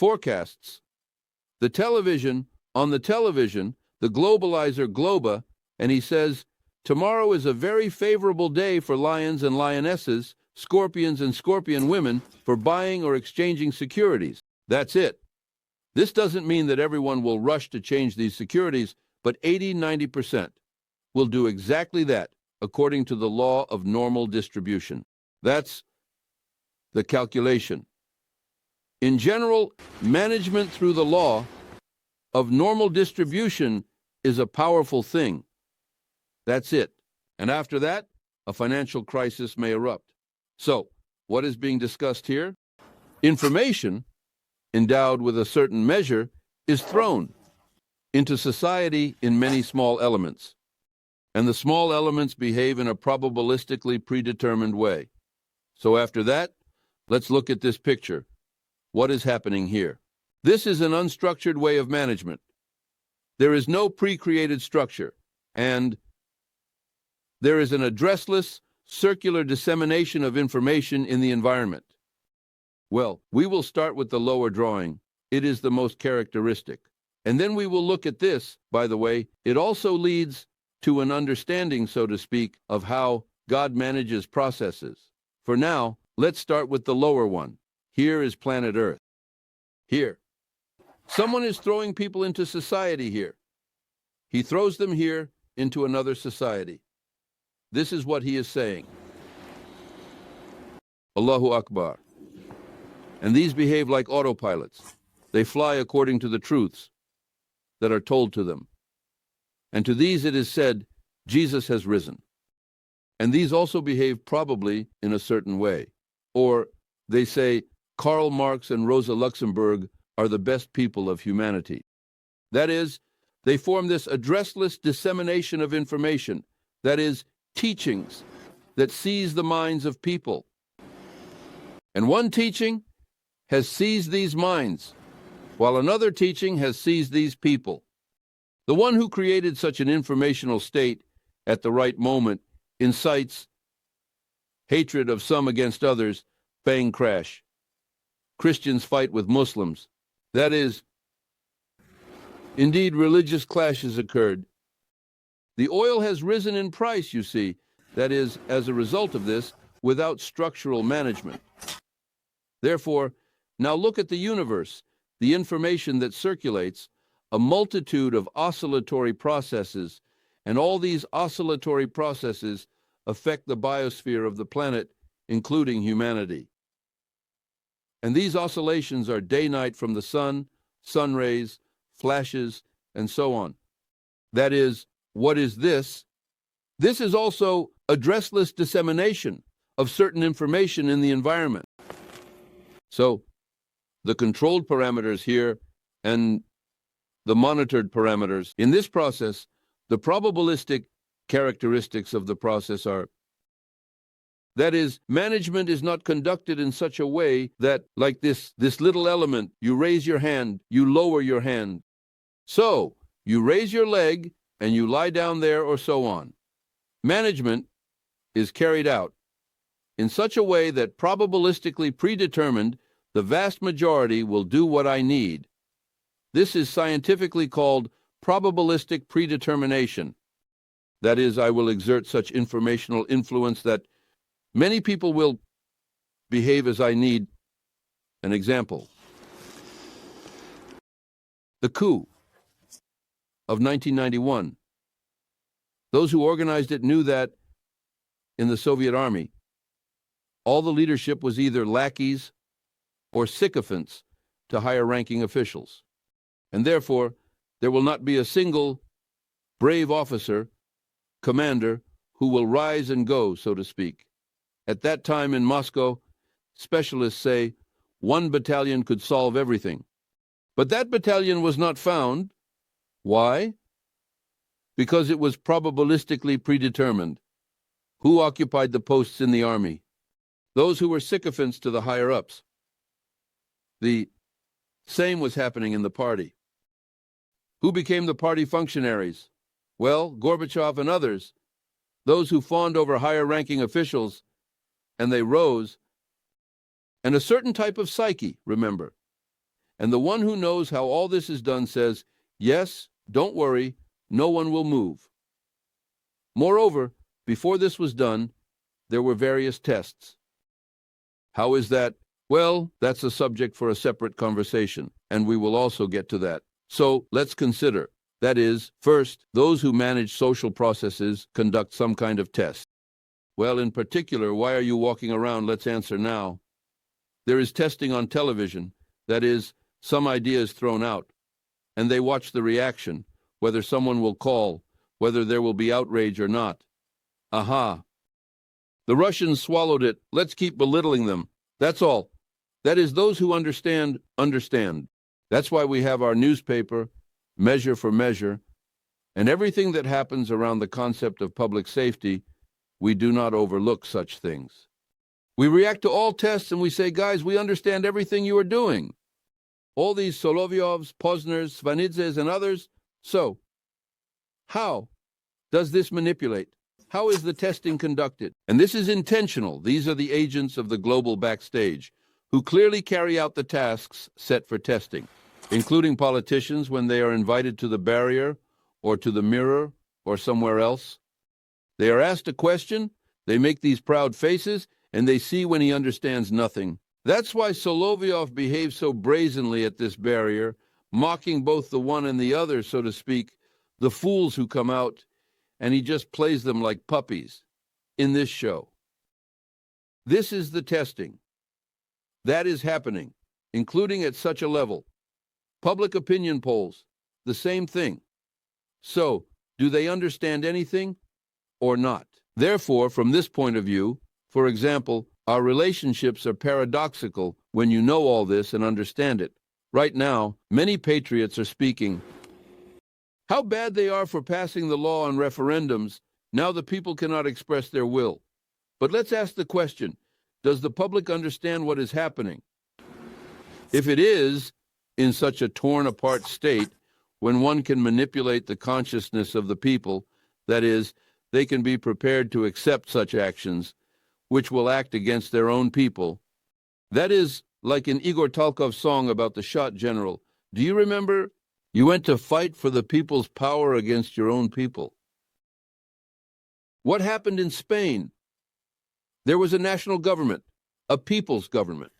forecasts. On the television, the globalizer Globa, and he says, tomorrow is a very favorable day for lions and lionesses, scorpions and scorpion women for buying or exchanging securities. That's it. This doesn't mean that everyone will rush to change these securities, but 80–90% will do exactly that, according to the law of normal distribution. That's the calculation. In general, management through the law of normal distribution is a powerful thing. That's it. And after that, a financial crisis may erupt. So, what is being discussed here? Information, endowed with a certain measure, is thrown into society in many small elements. And the small elements behave in a probabilistically predetermined way. So after that, let's look at this picture. What is happening here? This is an unstructured way of management. There is no pre-created structure, and there is an addressless, circular dissemination of information in the environment. Well, we will start with the lower drawing. It is the most characteristic. And then we will look at this. By the way, it also leads to an understanding, so to speak, of how God manages processes. For now, let's start with the lower one. Here is planet Earth. Here. Someone is throwing people into society here. He throws them here into another society. This is what he is saying. Allahu Akbar. And these behave like autopilots. They fly according to the truths that are told to them. And to these it is said, Jesus has risen. And these also behave probably in a certain way. Or they say, Karl Marx and Rosa Luxemburg are the best people of humanity. That is, they form this addressless dissemination of information, that is, teachings that seize the minds of people. And one teaching has seized these minds, while another teaching has seized these people. The one who created such an informational state at the right moment incites hatred of some against others, bang crash. Christians fight with Muslims. That is, indeed, religious clashes occurred. The oil has risen in price, you see, that is, as a result of this, without structural management. Therefore, now look at the universe, the information that circulates, a multitude of oscillatory processes, and all these oscillatory processes affect the biosphere of the planet, including humanity. And these oscillations are day-night from the sun, sun rays, flashes, and so on. That is, what is this? This is also addressless dissemination of certain information in the environment. So, the controlled parameters here and the monitored parameters. In this process, the probabilistic characteristics of the process are, that is, management is not conducted in such a way that, like this little element, you raise your hand, you lower your hand. So, you raise your leg and you lie down there or so on. Management is carried out in such a way that probabilistically predetermined, the vast majority will do what I need. This is scientifically called probabilistic predetermination. That is, I will exert such informational influence that many people will behave as I need. An example. The coup of 1991. Those who organized it knew that in the Soviet army, all the leadership was either lackeys or sycophants to higher-ranking officials. And therefore, there will not be a single brave officer, commander, who will rise and go, so to speak. At that time in Moscow, specialists say 1 battalion could solve everything. But that battalion was not found. Why? Because it was probabilistically predetermined. Who occupied the posts in the army? Those who were sycophants to the higher-ups. The same was happening in the party. Who became the party functionaries? Well, Gorbachev and others, those who fawned over higher-ranking officials, and they rose. And a certain type of psyche, remember. And the one who knows how all this is done says, yes, don't worry, no one will move. Moreover, before this was done, there were various tests. How is that? Well, that's a subject for a separate conversation, and we will also get to that. So let's consider. That is, first, those who manage social processes conduct some kind of test. Well, in particular, why are you walking around? Let's answer now. There is testing on television. That is, some idea is thrown out, and they watch the reaction, whether someone will call, whether there will be outrage or not. Aha. The Russians swallowed it. Let's keep belittling them. That's all. That is, those who understand, understand. That's why we have our newspaper, Measure for Measure, and everything that happens around the concept of public safety. We do not overlook such things. We react to all tests and we say, guys, we understand everything you are doing. All these Solovyovs, Posners, Svanidzes, and others. So, how does this manipulate? How is the testing conducted? And this is intentional. These are the agents of the global backstage, who clearly carry out the tasks set for testing, including politicians when they are invited to the barrier or to the mirror or somewhere else. They are asked a question, they make these proud faces, and they see when he understands nothing. That's why Solovyov behaves so brazenly at this barrier, mocking both the one and the other, so to speak, the fools who come out, and he just plays them like puppies in this show. This is the testing. That is happening, including at such a level. Public opinion polls, the same thing. So, do they understand anything or not? Therefore, from this point of view, for example, our relationships are paradoxical when you know all this and understand it. Right now, many patriots are speaking. How bad they are for passing the law on referendums. Now the people cannot express their will. But let's ask the question, does the public understand what is happening? If it is, in such a torn-apart state, when one can manipulate the consciousness of the people, that is, they can be prepared to accept such actions, which will act against their own people. That is, like in Igor Talkov's song about the shot general. Do you remember? You went to fight for the people's power against your own people. What happened in Spain? There was a national government, a people's government.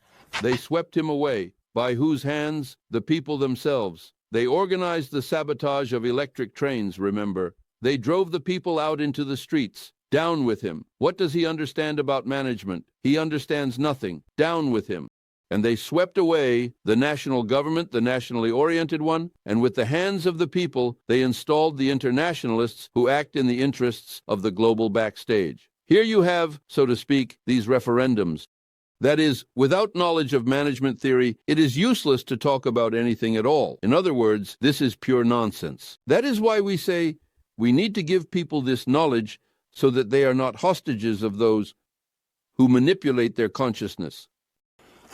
They swept him away. By whose hands? The people themselves. They organized the sabotage of electric trains, remember. They drove the people out into the streets. Down with him. What does he understand about management? He understands nothing. Down with him. And they swept away the national government, the nationally oriented one, and with the hands of the people, they installed the internationalists who act in the interests of the global backstage. Here you have, so to speak, these referendums. That is, without knowledge of management theory, it is useless to talk about anything at all. In other words, this is pure nonsense. That is why we say we need to give people this knowledge so that they are not hostages of those who manipulate their consciousness.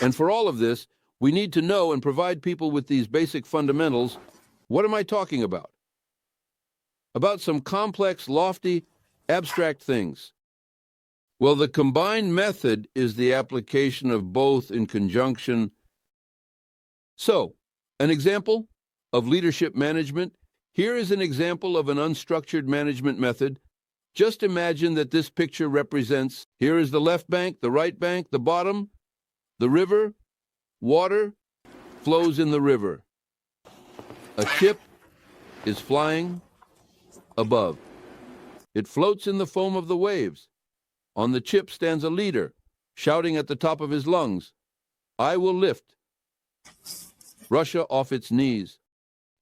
And for all of this, we need to know and provide people with these basic fundamentals. What am I talking about? About some complex, lofty, abstract things. Well, the combined method is the application of both in conjunction. So, an example of leadership management. Here is an example of an unstructured management method. Just imagine that this picture represents, here is the left bank, the right bank, the bottom, the river, water flows in the river. A chip is flying above. It floats in the foam of the waves. On the chip stands a leader, shouting at the top of his lungs, I will lift Russia off its knees.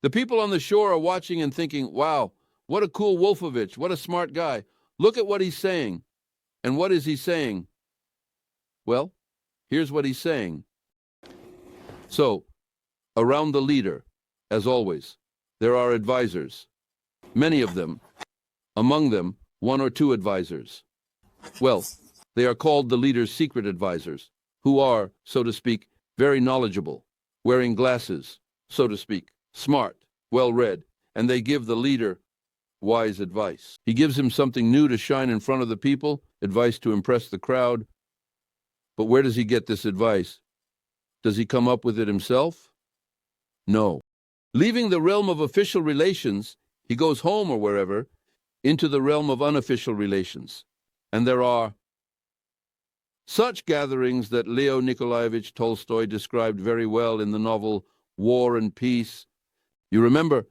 The people on the shore are watching and thinking, wow, what a cool Wolfowitz, what a smart guy. Look at what he's saying. And what is he saying? Well, here's what he's saying. So, around the leader, as always, there are advisors, many of them, among them, one or two advisors. Well, they are called the leader's secret advisors, who are, so to speak, very knowledgeable, wearing glasses, so to speak, smart, well-read, and they give the leader wise advice. He gives him something new to shine in front of the people, advice to impress the crowd. But where does he get this advice? Does he come up with it himself? No. Leaving the realm of official relations, he goes home or wherever, into the realm of unofficial relations. And there are such gatherings that Leo Nikolaevich Tolstoy described very well in the novel War and Peace. You remember,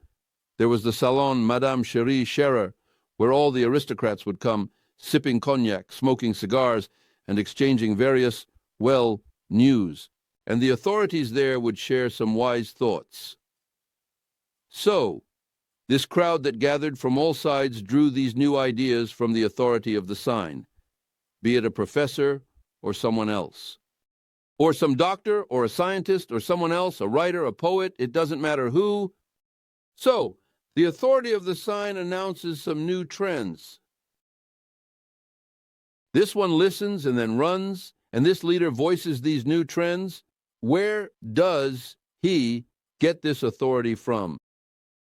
there was the Salon Madame Cherie Scherer, where all the aristocrats would come, sipping cognac, smoking cigars, and exchanging various, news. And the authorities there would share some wise thoughts. So, this crowd that gathered from all sides drew these new ideas from the authority of the sign, be it a professor or someone else. Or some doctor or a scientist or someone else, a writer, a poet, it doesn't matter who. So, the authority of the sign announces some new trends. This one listens and then runs, and this leader voices these new trends. Where does he get this authority from?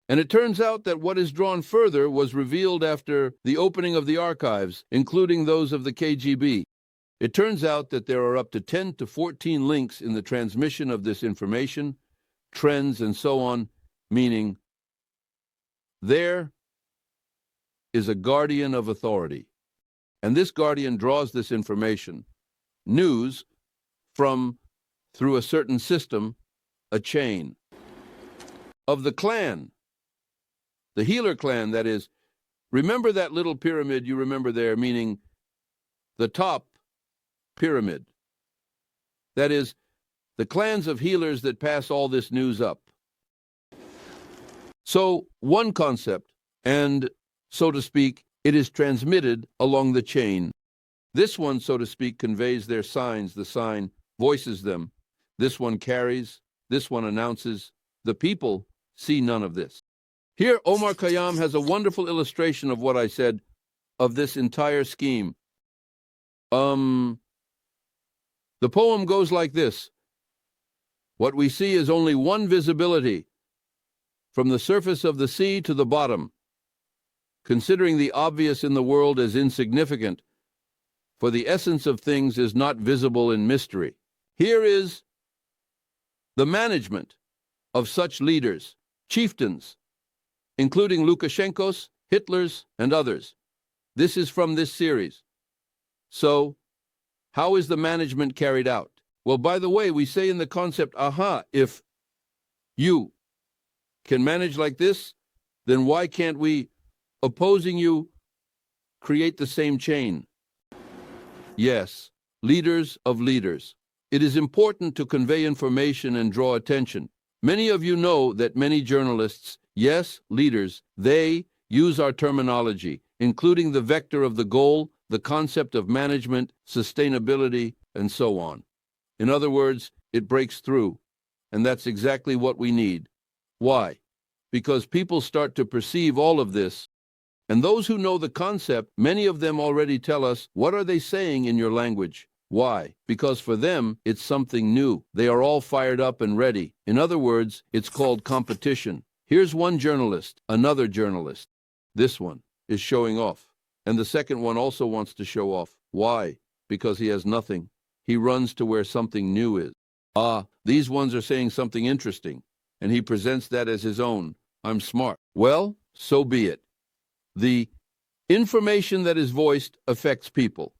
And it turns out that what is drawn further was revealed after the opening of the archives, including those of the KGB. It turns out that there are up to 10 to 14 links in the transmission of this information, trends, and so on, meaning there is a guardian of authority. And this guardian draws this information, news, from, through a certain system, a chain. Of the clan, the healer clan, that is, remember that little pyramid you remember there, meaning the top pyramid. That is, the clans of healers that pass all this news up. So, one concept, and, so to speak, it is transmitted along the chain. This one, so to speak, conveys their signs, the sign voices them. This one carries, this one announces. The people see none of this. Here, Omar Khayyam has a wonderful illustration of what I said, of this entire scheme. The poem goes like this. What we see is only one visibility, from the surface of the sea to the bottom, considering the obvious in the world as insignificant, for the essence of things is not visible in mystery. Here is the management of such leaders, chieftains, including Lukashenko's, Hitler's, and others. This is from this series. So, how is the management carried out? Well, by the way, we say in the concept, if you can manage like this, then why can't we, opposing you, create the same chain? Yes, leaders of leaders. It is important to convey information and draw attention. Many of you know that many journalists, yes, leaders, they use our terminology, including the vector of the goal, the concept of management, sustainability, and so on. In other words, it breaks through, and that's exactly what we need. Why? Because people start to perceive all of this, and those who know the concept, many of them already tell us, what are they saying in your language? Why? Because for them, it's something new. They are all fired up and ready. In other words, it's called competition. Here's one journalist, another journalist. This one is showing off. And the second one also wants to show off. Why? Because he has nothing. He runs to where something new is. These ones are saying something interesting, and he presents that as his own. I'm smart. Well, so be it. The information that is voiced affects people.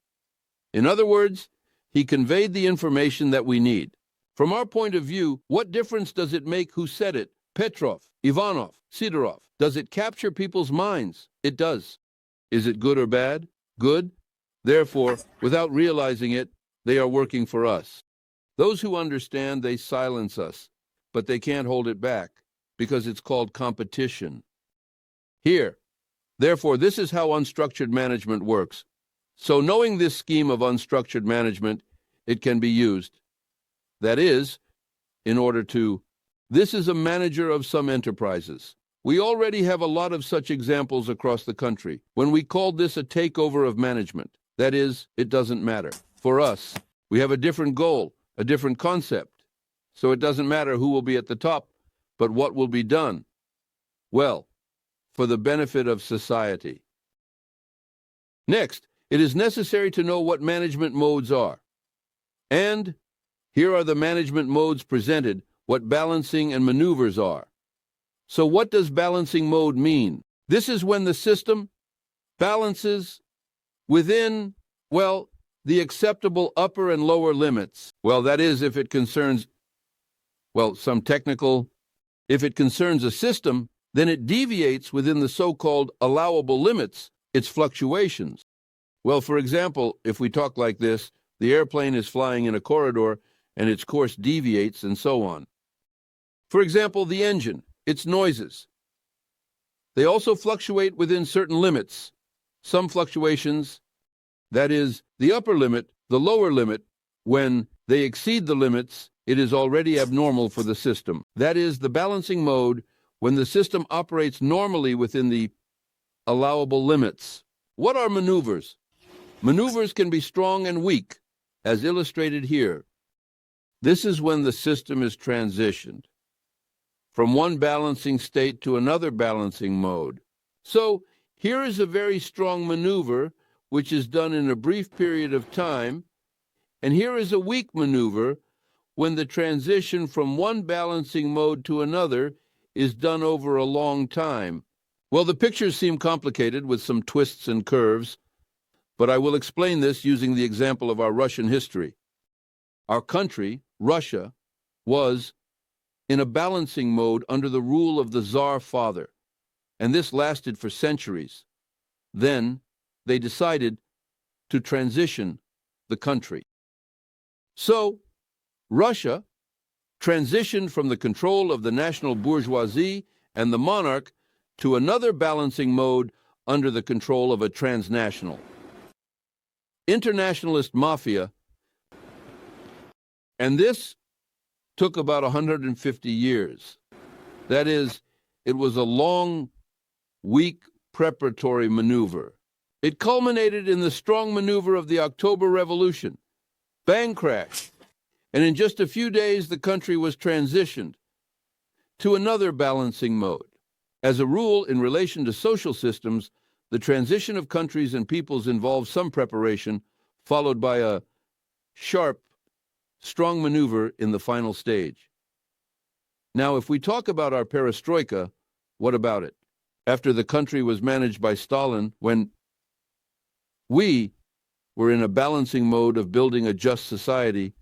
In other words, he conveyed the information that we need. From our point of view, what difference does it make who said it? Petrov, Ivanov, Sidorov. Does it capture people's minds? It does. Is it good or bad? Good. Therefore, without realizing it, they are working for us. Those who understand, they silence us, but they can't hold it back, because it's called competition. Here, therefore, this is how unstructured management works. So knowing this scheme of unstructured management, it can be used. That is, in order to, this is a manager of some enterprises. We already have a lot of such examples across the country. When we called this a takeover of management, that is, it doesn't matter. For us, we have a different goal, a different concept. So it doesn't matter who will be at the top, but what will be done. Well, for the benefit of society. Next, it is necessary to know what management modes are. And here are the management modes presented, what balancing and maneuvers are. So what does balancing mode mean? This is when the system balances within, well, the acceptable upper and lower limits. Well, that is if it concerns, well, if it concerns a system, then it deviates within the so-called allowable limits, its fluctuations. Well, for example, if we talk like this, the airplane is flying in a corridor and its course deviates and so on. For example, the engine, its noises. They also fluctuate within certain limits. Some fluctuations, that is, the upper limit, the lower limit, when they exceed the limits, it is already abnormal for the system. That is, the balancing mode, when the system operates normally within the allowable limits. What are maneuvers? Maneuvers can be strong and weak, as illustrated here. This is when the system is transitioned from one balancing state to another balancing mode. So, here is a very strong maneuver, which is done in a brief period of time, and here is a weak maneuver, when the transition from one balancing mode to another is done over a long time. Well, the pictures seem complicated with some twists and curves, but I will explain this using the example of our Russian history. Our country, Russia, was in a balancing mode under the rule of the Tsar father, and this lasted for centuries. Then they decided to transition the country. So, Russia transitioned from the control of the national bourgeoisie and the monarch to another balancing mode under the control of a transnational, internationalist mafia, and this took about 150 years. That is, it was a long, weak preparatory maneuver. It culminated in the strong maneuver of the October Revolution. Bang crash. And in just a few days, the country was transitioned to another balancing mode. As a rule, in relation to social systems, the transition of countries and peoples involves some preparation, followed by a sharp, strong maneuver in the final stage. Now, if we talk about our perestroika, what about it? After the country was managed by Stalin, when we were in a balancing mode of building a just society,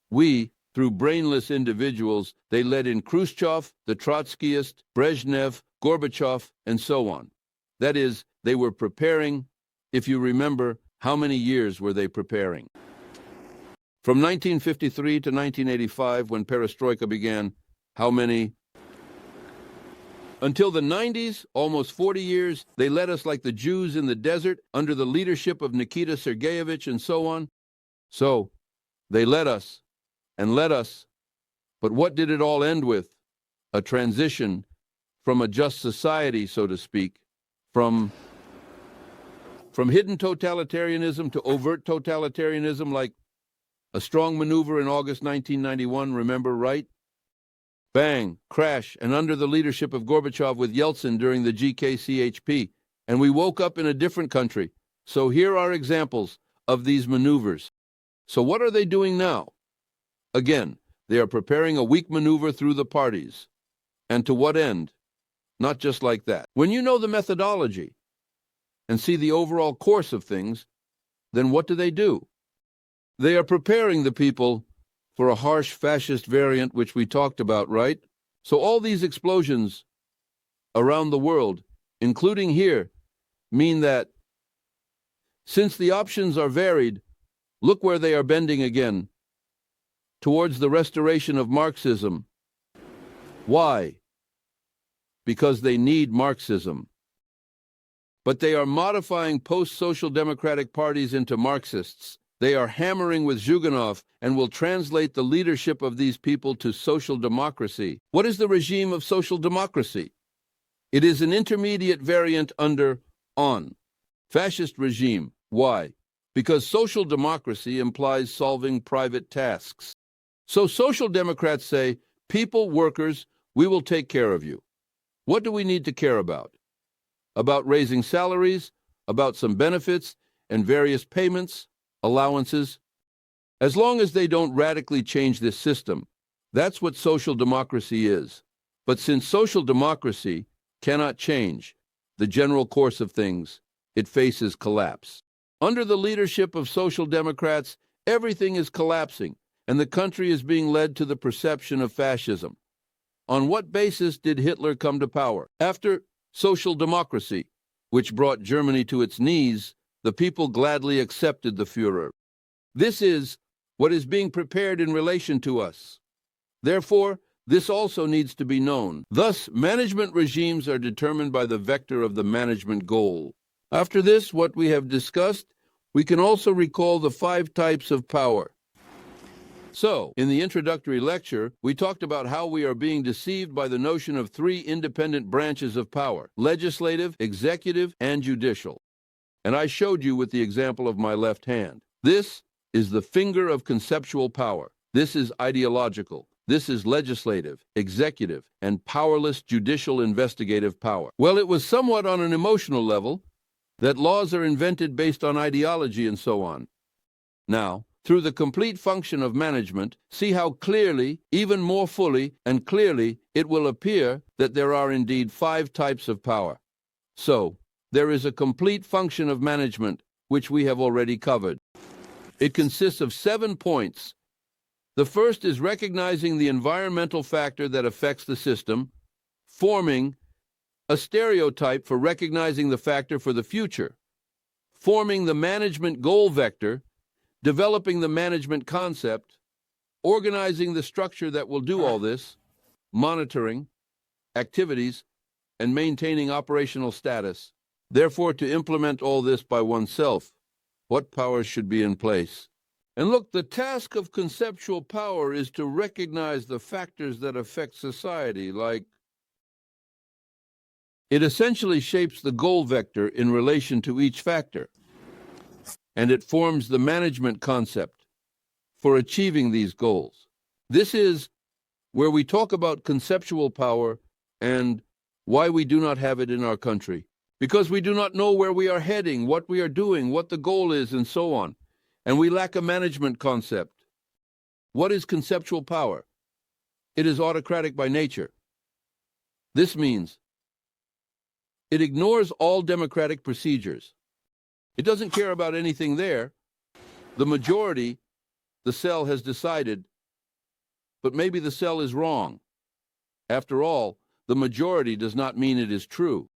we, through brainless individuals, they led in Khrushchev, the Trotskyist, Brezhnev, Gorbachev, and so on. That is, they were preparing, if you remember, how many years were they preparing? From 1953 to 1985, when perestroika began, how many? Until the 90s, almost 40 years, they led us like the Jews in the desert under the leadership of Nikita Sergeyevich and so on. So, they led us and led us, but what did it all end with? A transition from a just society, so to speak, from hidden totalitarianism to overt totalitarianism, like a strong maneuver in August 1991, remember, right? Bang, crash, and under the leadership of Gorbachev with Yeltsin during the GKCHP, and we woke up in a different country. So here are examples of these maneuvers. So what are they doing now? Again, they are preparing a weak maneuver through the parties. And to what end? Not just like that. When you know the methodology and see the overall course of things, then what do? They are preparing the people for a harsh fascist variant, which we talked about, right? So all these explosions around the world, including here, mean that since the options are varied, look where they are bending again, towards the restoration of Marxism. Why? Because they need Marxism. But they are modifying post-social democratic parties into Marxists. They are hammering with Zhuganov and will translate the leadership of these people to social democracy. What is the regime of social democracy? It is an intermediate variant under on. Fascist regime. Why? Because social democracy implies solving private tasks. So social democrats say, people, workers, we will take care of you. What do we need to care about? About raising salaries, about some benefits and various payments, allowances. As long as they don't radically change this system, That's what social democracy is. But since social democracy cannot change the general course of things, it faces collapse. Under the leadership of social democrats, everything is collapsing, and the country is being led to the perception of fascism. On what basis did Hitler come to power? After social democracy, which brought Germany to its knees, the people gladly accepted the Führer. This is what is being prepared in relation to us. Therefore, this also needs to be known. Thus, management regimes are determined by the vector of the management goal. After this, what we have discussed, we can also recall the 5 types of power. So, in the introductory lecture, we talked about how we are being deceived by the notion of 3 independent branches of power: legislative, executive, and judicial. And I showed you with the example of my left hand. This is the finger of conceptual power. This is ideological. This is legislative, executive, and powerless judicial investigative power. Well, it was somewhat on an emotional level that laws are invented based on ideology and so on. Now, through the complete function of management, see how clearly, even more fully and clearly, it will appear that there are indeed 5 types of power. So, there is a complete function of management, which we have already covered. It consists of 7 points. The first is recognizing the environmental factor that affects the system, forming a stereotype for recognizing the factor for the future, forming the management goal vector, developing the management concept, organizing the structure that will do all this, monitoring activities, and maintaining operational status. Therefore, to implement all this by oneself, what powers should be in place? And look, the task of conceptual power is to recognize the factors that affect society, like it essentially shapes the goal vector in relation to each factor, and it forms the management concept for achieving these goals. This is where we talk about conceptual power and why we do not have it in our country. Because we do not know where we are heading, what we are doing, what the goal is, and so on. And we lack a management concept. What is conceptual power? It is autocratic by nature. This means it ignores all democratic procedures. It doesn't care about anything there. The majority, the cell has decided, but maybe the cell is wrong. After all, the majority does not mean it is true.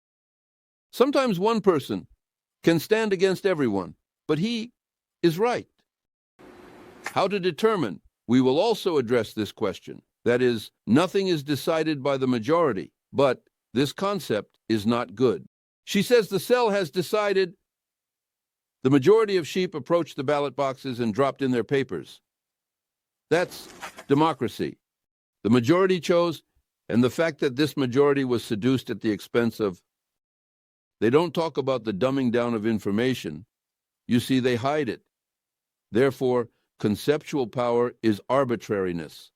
Sometimes one person can stand against everyone, but he is right. How to determine? We will also address this question. That is, nothing is decided by the majority, but this concept is not good. She says the cell has decided. The majority of sheep approached the ballot boxes and dropped in their papers. That's democracy. The majority chose, and the fact that this majority was seduced at the expense of. They don't talk about the dumbing down of information. You see, they hide it. Therefore, conceptual power is arbitrariness.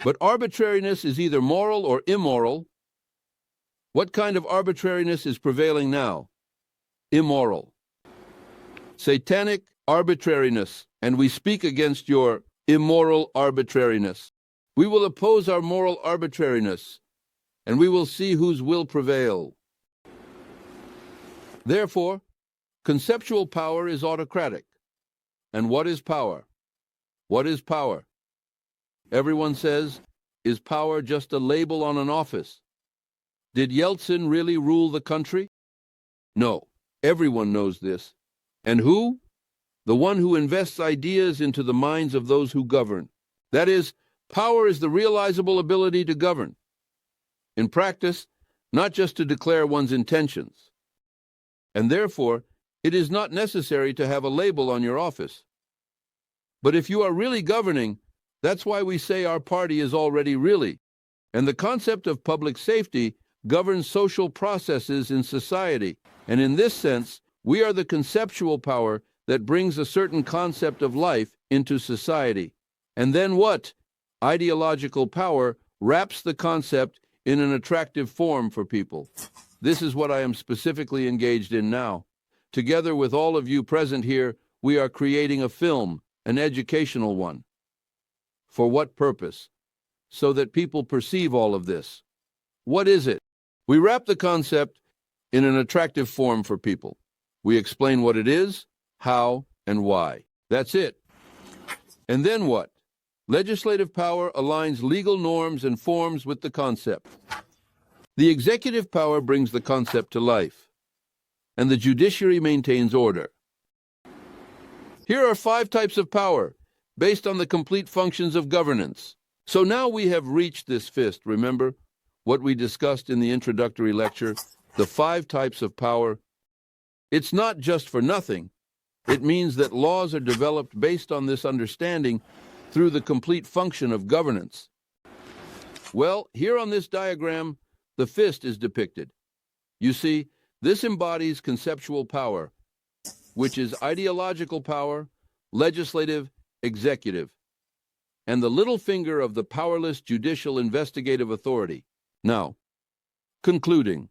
But arbitrariness is either moral or immoral. What kind of arbitrariness is prevailing now? Immoral. Satanic arbitrariness, and we speak against your immoral arbitrariness. We will oppose our moral arbitrariness, and we will see whose will prevail. Therefore, conceptual power is autocratic. And what is power? What is power? Everyone says, is power just a label on an office? Did Yeltsin really rule the country? No, everyone knows this. And who? The one who invests ideas into the minds of those who govern. That is, power is the realizable ability to govern. In practice, not just to declare one's intentions. And therefore, it is not necessary to have a label on your office. But if you are really governing, that's why we say our party is already really. And the concept of public safety governs social processes in society. And in this sense, we are the conceptual power that brings a certain concept of life into society. And then what? Ideological power wraps the concept in an attractive form for people. This is what I am specifically engaged in now. Together with all of you present here, we are creating a film, an educational one. For what purpose? so that people perceive all of this. What is it? We wrap the concept in an attractive form for people. We explain what it is, how, and why. That's it. And then what? Legislative power aligns legal norms and forms with the concept. The executive power brings the concept to life, and the judiciary maintains order. Here are 5 types of power, based on the complete functions of governance. So now we have reached this fist, remember what we discussed in the introductory lecture, the 5 types of power. It's not just for nothing. It means that laws are developed based on this understanding through the complete function of governance. Well, here on this diagram, the fist is depicted. You see, this embodies conceptual power, which is ideological power, legislative, executive, and the little finger of the powerless judicial investigative authority. Now, concluding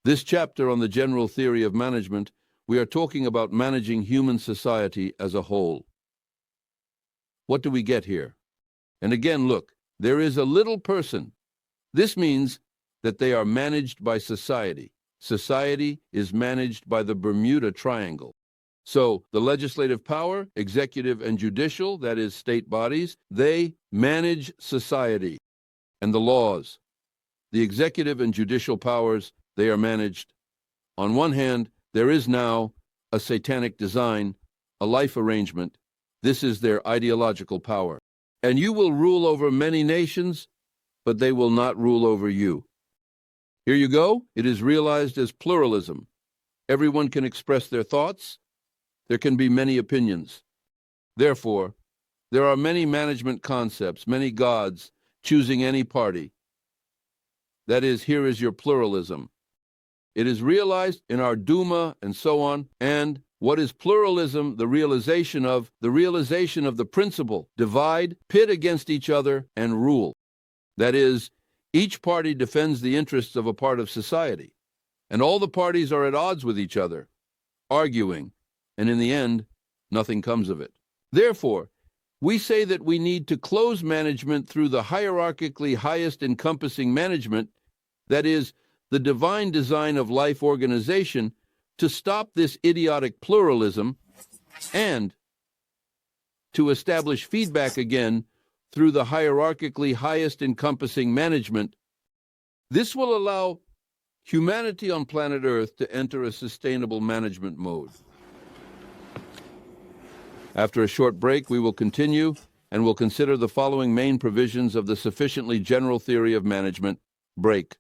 this chapter on the general theory of management, we are talking about managing human society as a whole. What do we get here? And again, look, there is a little person. This means that they are managed by society. Society is managed by the Bermuda Triangle. So the legislative power, executive and judicial, that is state bodies, they manage society and the laws. The executive and judicial powers, they are managed. On one hand, there is now a satanic design, a life arrangement. This is their ideological power. And you will rule over many nations, but they will not rule over you. Here you go. It is realized as pluralism. Everyone can express their thoughts. There can be many opinions. Therefore, there are many management concepts, many gods, choosing any party. That is, here is your pluralism. It is realized in our Duma and so on. And what is pluralism? The realization of the principle, divide, pit against each other, and rule. That is, each party defends the interests of a part of society, and all the parties are at odds with each other, arguing, and in the end, nothing comes of it. Therefore, we say that we need to close management through the hierarchically highest encompassing management, that is, the divine design of life organization, to stop this idiotic pluralism and to establish feedback again through the hierarchically highest encompassing management. This will allow humanity on planet Earth to enter a sustainable management mode. After a short break, we will continue and will consider the following main provisions of the sufficiently general theory of management. Break.